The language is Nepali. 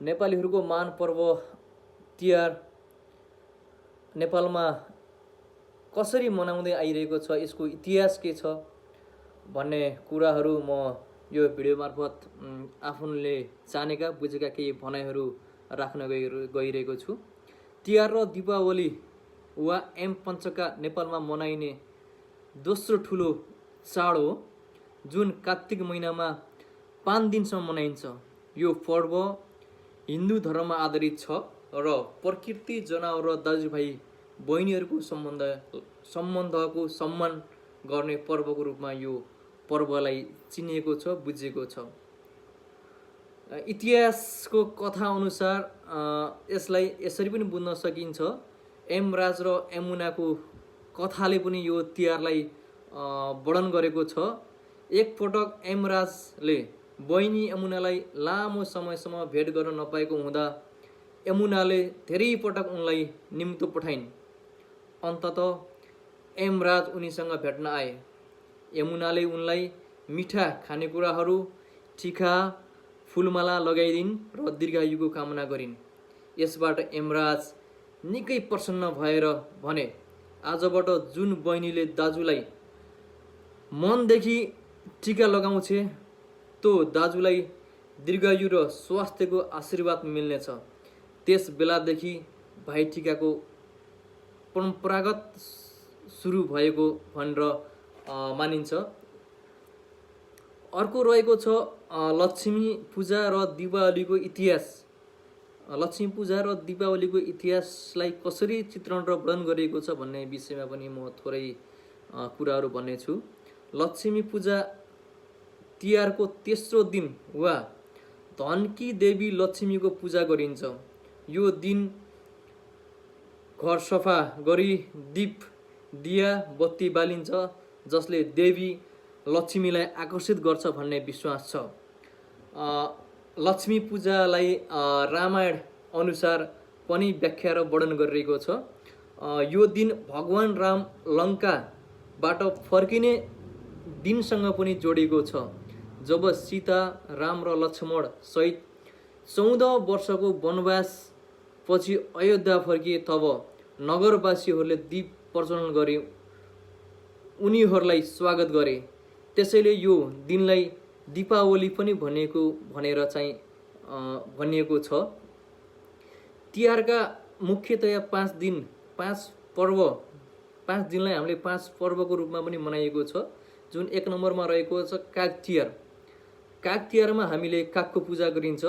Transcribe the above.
नेपालीहरूको मान पर्व तिहार नेपालमा कसरी मनाउँदै आइरहेको छ, यसको इतिहास के छ भन्ने कुराहरू म यो भिडियो मार्फत आफूले जानेका बुझेका केही भनाइहरू राख्न गइरहेको छु। तिहार र दीपावली वा एम पञ्चका नेपालमा मनाइने दोस्रो ठुलो चाड हो, जुन कार्तिक महिनामा 5 दिनसम्म मनाइन्छ। यो पर्व हिन्दू धर्ममा आधारित छ र प्रकृति, जनावर र दाजुभाइ बहिनीहरूको सम्बन्धको सम्मान गर्ने पर्वको रूपमा यो पर्वलाई चिनिएको छ, बुझिएको छ। इतिहासको कथा अनुसार यसलाई यसरी पनि बुझ्न सकिन्छ, यमराज र यमुनाको कथाले पनि यो तिहारलाई वर्णन गरेको छ। एकपटक यमराजले बहिनी यमुनालाई लामो समयसम्म भेट गर्न नपाएको हुँदा यमुनाले धेरै पटक उनलाई निम्तो पठाइन्। अन्ततः यमराज उनीसँग भेट्न आए। यमुनाले उनलाई मिठा खानेकुराहरू, टिका, फुलमाला लगाइदिन् र दीर्घायुको कामना गरिन्। यसबाट यमराज निकै प्रसन्न भएर भने, आजबाट जुन बहिनीले दाजुलाई मनदेखि टिका लगाउँछे, त्यो दाजुलाई दीर्घायु र स्वास्थ्यको आशीर्वाद मिल्नेछ। त्यस बेलादेखि भाइटिकाको परम्परागत सुरु भएको भनेर मानिन्छ। अर्को रहेको छ लक्ष्मी पूजा र दीपावलीको इतिहास। लक्ष्मी पूजा र दीपावलीको इतिहासलाई कसरी चित्रण र वर्णन गरिएको छ भन्ने विषयमा पनि म थोरै कुराहरू भन्नेछु। लक्ष्मी पूजा तिहारको तेस्रो दिन वा धनकी देवी लक्ष्मीको पूजा गरिन्छ। यो दिन घर सफा गरी दीप दिया बत्ती बालिन्छ, जसले देवी लक्ष्मीलाई आकर्षित गर्छ भन्ने विश्वास छ। लक्ष्मी पूजालाई रामायण अनुसार पनि व्याख्या र वर्णन गरिरहेको छ। यो दिन भगवान राम लङ्काबाट फर्किने दिनसँग पनि जोडिएको छ, जब सीता, राम र लक्ष्मण सहित 14 वर्षको वनवास पछि अयोध्या फर्किए। तब नगरवासीहरूले दीप प्रज्वलन गरे, उनीहरूलाई स्वागत गरे। त्यसैले यो दिनलाई दीपावली पनि भनेर भनिएको छ। तिहारका मुख्यतया 5 दिनलाई हामीले 5 पर्वको रूपमा पनि मनाइएको छ, जुन 1 नम्बरमा रहेको छ काग तिहार। काग तिहारमा हामीले कागको पूजा गरिन्छ।